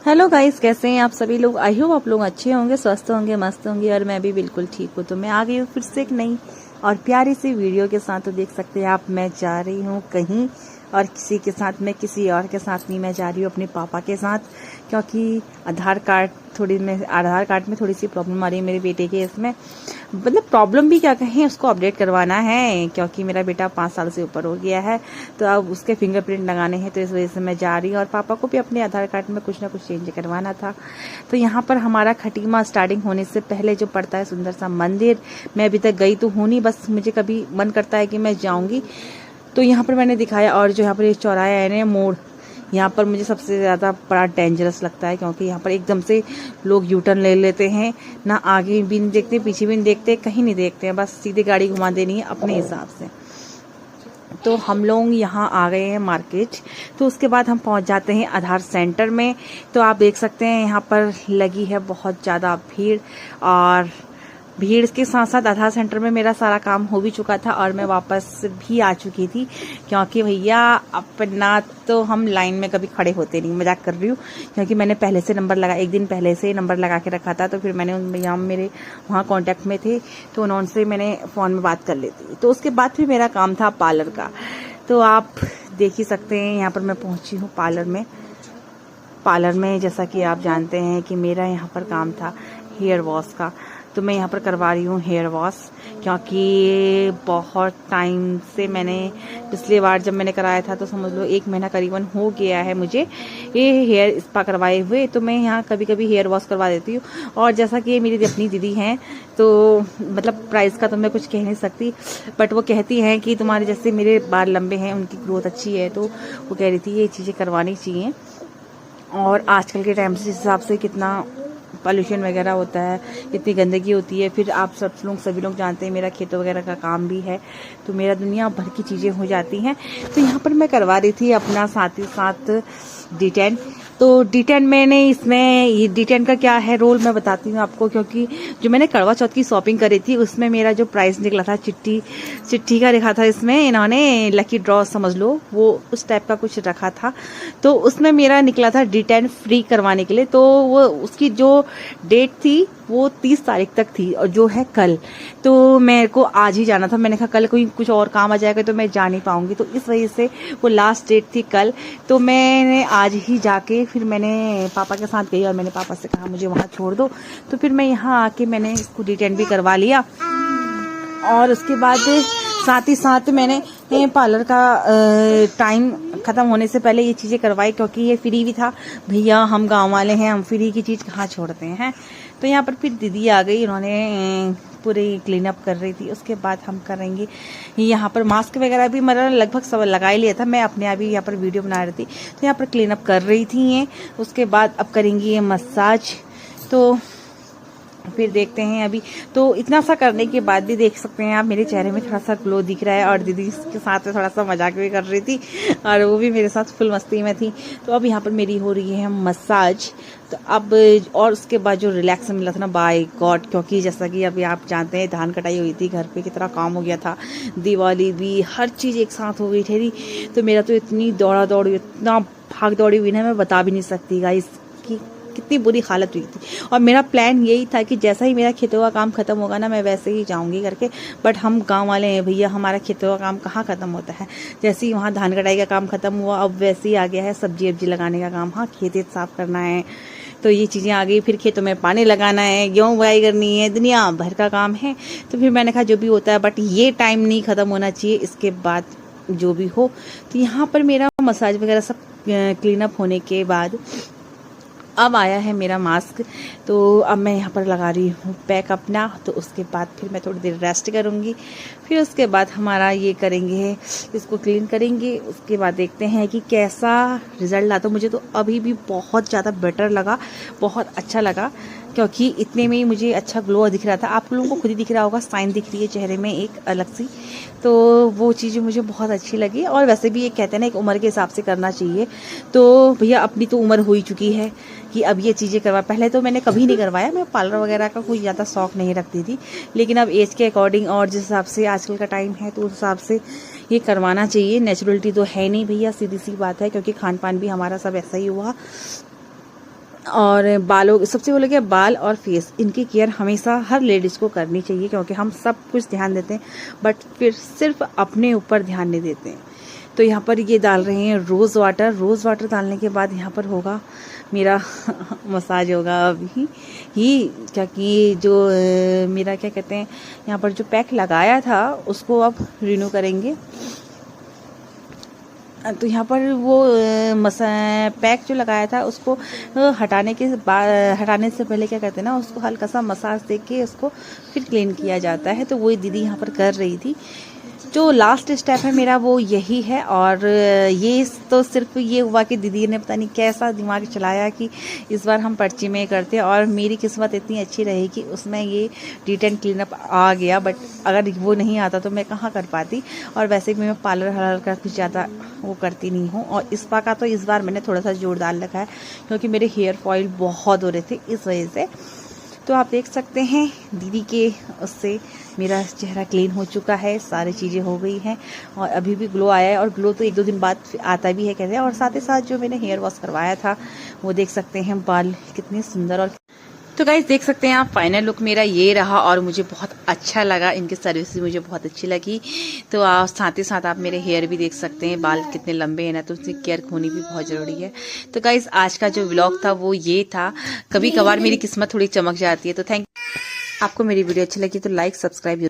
Hello guys, कैसे हैं आप सभी लोग। आई होप आप लोग अच्छे होंगे, स्वस्थ होंगे, मस्त होंगे और मैं भी बिल्कुल ठीक हूँ। तो मैं आ गई हूँ फिर से एक नई और प्यारी सी वीडियो के साथ। तो देख सकते हैं आप, मैं जा रही हूँ कहीं और किसी के साथ, मैं किसी और के साथ नहीं, मैं जा रही हूँ अपने पापा के साथ, क्योंकि आधार कार्ड में थोड़ी सी प्रॉब्लम आ रही है मेरे बेटे के। इसमें मतलब प्रॉब्लम भी क्या कहें, उसको अपडेट करवाना है क्योंकि मेरा बेटा 5 साल से ऊपर हो गया है। तो अब उसके फिंगरप्रिंट लगाने हैं, तो इस वजह से मैं जा रही हूँ। और पापा को भी अपने आधार कार्ड में कुछ ना कुछ चेंज करवाना था। तो यहाँ पर हमारा खटीमा स्टार्टिंग होने से पहले जो पड़ता है सुंदर सा मंदिर, मैं अभी तक गई तो हूँ नहीं, बस मुझे कभी मन करता है कि मैं जाऊँगी। तो यहाँ पर मैंने दिखाया। और जो यहाँ पर एक चौराहा है ना, मोड़, यहाँ पर मुझे सबसे ज़्यादा बड़ा डेंजरस लगता है, क्योंकि यहाँ पर एकदम से लोग यू टर्न ले लेते हैं, ना आगे भी नहीं देखते, पीछे भी नहीं देखते, कहीं नहीं देखते हैं, बस सीधे गाड़ी घुमा देनी है अपने हिसाब से। तो हम लोग यहाँ आ गए हैं मार्केट। तो उसके बाद हम पहुँच जाते हैं आधार सेंटर में। तो आप देख सकते हैं यहाँ पर लगी है बहुत ज़्यादा भीड़, और भीड़ के साथ साथ आधार सेंटर में मेरा सारा काम हो भी चुका था और मैं वापस भी आ चुकी थी, क्योंकि भैया अपना तो हम लाइन में कभी खड़े होते नहीं, मजाक कर रही हूँ, क्योंकि मैंने पहले से नंबर लगा, एक दिन पहले से नंबर लगा के रखा था। तो फिर मैंने उन भैया मेरे वहाँ कॉन्टैक्ट में थे, तो उनसे मैंने फ़ोन में बात कर लेती। तो उसके बाद फिर मेरा काम था पार्लर का। तो आप देख ही सकते हैं यहाँ पर मैं पहुँची हूँ पार्लर में जैसा कि आप जानते हैं कि मेरा यहाँ पर काम था हेयर वॉश का। तो मैं यहाँ पर करवा रही हूँ हेयर वॉश, क्योंकि बहुत टाइम से मैंने पिछली बार जब मैंने कराया था तो समझ लो 1 महीना करीबन हो गया है मुझे ये हेयर स्पा करवाए हुए। तो मैं यहाँ कभी कभी हेयर वॉश करवा देती हूँ। और जैसा कि ये मेरी अपनी दीदी हैं, तो मतलब प्राइस का तो मैं कुछ कह नहीं सकती, बट वो कहती हैं कि तुम्हारे जैसे मेरे बाल लंबे हैं, उनकी ग्रोथ अच्छी है, तो वो कह रही थी ये चीज़ें करवानी चाहिए। और आजकल के टाइम से हिसाब से कितना पॉल्यूशन वगैरह होता है, कितनी गंदगी होती है। फिर आप सभी लोग जानते हैं मेरा खेतों वगैरह का काम भी है, तो मेरा दुनिया भर की चीज़ें हो जाती हैं। तो यहाँ पर मैं करवा रही थी अपना साथ ही साथ D10। तो D10 मैंने इसमें, ये D10 का क्या है रोल मैं बताती हूँ आपको, क्योंकि जो मैंने करवा चौथ की शॉपिंग करी थी उसमें मेरा जो प्राइस निकला था, चिट्ठी का लिखा था, इसमें इन्होंने लकी ड्रॉ समझ लो, वो उस टाइप का कुछ रखा था। तो उसमें मेरा निकला था D10 फ्री करवाने के लिए। तो वो उसकी जो डेट थी वो 30 तारीख तक थी, और जो है कल। तो मेरे को आज ही जाना था, मैंने कहा कल कोई कुछ और काम आ जाएगा तो मैं जा नहीं पाऊंगी, तो इस वजह से वो लास्ट डेट थी कल। तो मैंने आज ही जाके फिर मैंने पापा के साथ गई और मैंने पापा से कहा मुझे वहाँ छोड़ दो। तो फिर मैं यहाँ आके मैंने इसको D10 भी करवा लिया। और उसके बाद साथ ही साथ मैंने पार्लर का टाइम ख़त्म होने से पहले ये चीज़ें करवाई, क्योंकि ये फ्री भी था। भैया हम गांव वाले हैं, हम फ्री की चीज़ कहाँ छोड़ते हैं। तो यहाँ पर फिर दीदी आ गई, उन्होंने पूरी क्लीन अप कर रही थी। उसके बाद हम करेंगे यहाँ पर मास्क वगैरह भी मतलब लगभग सब लगा ही लिया था, मैं अपने आप ही यहाँ पर वीडियो बना रही थी। तो यहाँ पर क्लीन अप कर रही थी ये। उसके बाद अब करेंगी ये मसाज। तो फिर देखते हैं अभी। तो इतना सा करने के बाद भी देख सकते हैं आप मेरे चेहरे में थोड़ा सा ग्लो दिख रहा है। और दीदी के साथ में थोड़ा सा मजाक भी कर रही थी और वो भी मेरे साथ फुल मस्ती में थी। तो अब यहाँ पर मेरी हो रही है मसाज। तो अब और उसके बाद जो रिलैक्स मिला था ना, बाय गॉड, क्योंकि जैसा कि अभी आप जानते हैं धान कटाई हुई थी, घर पे कितना काम हो गया था, दिवाली भी, हर चीज़ एक साथ हो गई थी। तो मेरा तो इतनी दौड़ा दौड़ी, इतना भाग दौड़ी हुई ना, मैं बता भी नहीं सकती गाइस कि कितनी बुरी हालत हुई थी। और मेरा प्लान यही था कि जैसा ही मेरा खेतों का काम खत्म होगा ना, मैं वैसे ही जाऊंगी करके। बट हम गांव वाले हैं भैया, हमारा खेतों का काम कहाँ खत्म होता है। जैसे ही वहाँ धान कटाई का काम खत्म हुआ, अब वैसे ही आ गया है सब्जी वब्जी लगाने का काम। हाँ, खेत साफ करना है, तो ये चीज़ें आ गई। फिर खेतों में पानी लगाना है, गेहूँ बुआई करनी है, दुनिया भर का काम है। तो फिर मैंने कहा जो भी होता है, बट ये टाइम नहीं ख़त्म होना चाहिए, इसके बाद जो भी हो। तो यहाँ पर मेरा मसाज वगैरह सब क्लीन अप होने के बाद अब आया है मेरा मास्क। तो अब मैं यहाँ पर लगा रही हूँ पैक अपना। तो उसके बाद फिर मैं थोड़ी देर रेस्ट करूँगी। फिर उसके बाद हमारा ये करेंगे, इसको क्लीन करेंगे। उसके बाद देखते हैं कि कैसा रिज़ल्ट आता। मुझे तो अभी भी बहुत ज़्यादा बेटर लगा, बहुत अच्छा लगा, क्योंकि इतने में ही मुझे अच्छा ग्लो दिख रहा था। आप लोगों को खुद ही दिख रहा होगा, साइन दिख रही है चेहरे में एक अलग सी। तो वो चीज़ें मुझे बहुत अच्छी लगी। और वैसे भी ये कहते हैं ना, एक उम्र के हिसाब से करना चाहिए। तो भैया अपनी तो उम्र हो ही चुकी है कि अब ये चीज़ें करवा। पहले तो मैंने कभी नहीं करवाया, मैं पार्लर वगैरह का कोई ज़्यादा शौक नहीं रखती थी, लेकिन अब एज के अकॉर्डिंग और जिस हिसाब से आजकल का टाइम है, तो उस हिसाब से ये करवाना चाहिए। नेचुरलिटी तो है नहीं भैया, सीधी सी बात है, क्योंकि खान पान भी हमारा सब ऐसा ही हुआ। और बालों सबसे बोले कि बाल और फेस इनकी केयर हमेशा हर लेडीज़ को करनी चाहिए, क्योंकि हम सब कुछ ध्यान देते हैं बट फिर सिर्फ अपने ऊपर ध्यान नहीं देते हैं। तो यहाँ पर ये डाल रहे हैं रोज़ वाटर डालने के बाद यहाँ पर होगा मेरा मसाज होगा अभी ही, क्योंकि जो मेरा क्या कहते हैं यहाँ पर जो पैक लगाया था उसको अब रिन्यू करेंगे। तो यहाँ पर वो पैक जो लगाया था उसको हटाने से पहले क्या कहते हैं ना, उसको हल्का सा मसाज दे के उसको फिर क्लीन किया जाता है। तो वही दीदी यहाँ पर कर रही थी। जो लास्ट स्टेप है मेरा वो यही है। और ये तो सिर्फ ये हुआ कि दीदी ने पता नहीं कैसा दिमाग चलाया कि इस बार हम पर्ची में करते हैं, और मेरी किस्मत इतनी अच्छी रही कि उसमें ये डिटेन क्लीनअप आ गया। बट अगर वो नहीं आता तो मैं कहाँ कर पाती। और वैसे भी मैं पार्लर का कुछ ज़्यादा वो करती नहीं हूँ। और इस बार का तो इस बार मैंने थोड़ा सा जोरदार रखा है, क्योंकि मेरे हेयर फॉल बहुत हो रहे थे इस वजह से। तो आप देख सकते हैं दीदी के उससे मेरा चेहरा क्लीन हो चुका है, सारी चीज़ें हो गई हैं और अभी भी ग्लो आया है। और ग्लो तो 1-2 दिन बाद आता भी है कहते हैं। और साथ ही साथ जो मैंने हेयर वॉश करवाया था वो देख सकते हैं, बाल कितने सुंदर। और तो गाइस देख सकते हैं आप, फाइनल लुक मेरा ये रहा और मुझे बहुत अच्छा लगा। इनकी सर्विस मुझे बहुत अच्छी लगी। तो साथ ही साथ आप मेरे हेयर भी देख सकते हैं, बाल कितने लंबे हैं ना, तो उसकी केयर होनी भी बहुत ज़रूरी है। तो गाइस आज का जो व्लॉग था वो ये था। कभी कभार मेरी किस्मत थोड़ी चमक जाती है। तो थैंक। आपको मेरी वीडियो अच्छी लगी तो लाइक सब्सक्राइब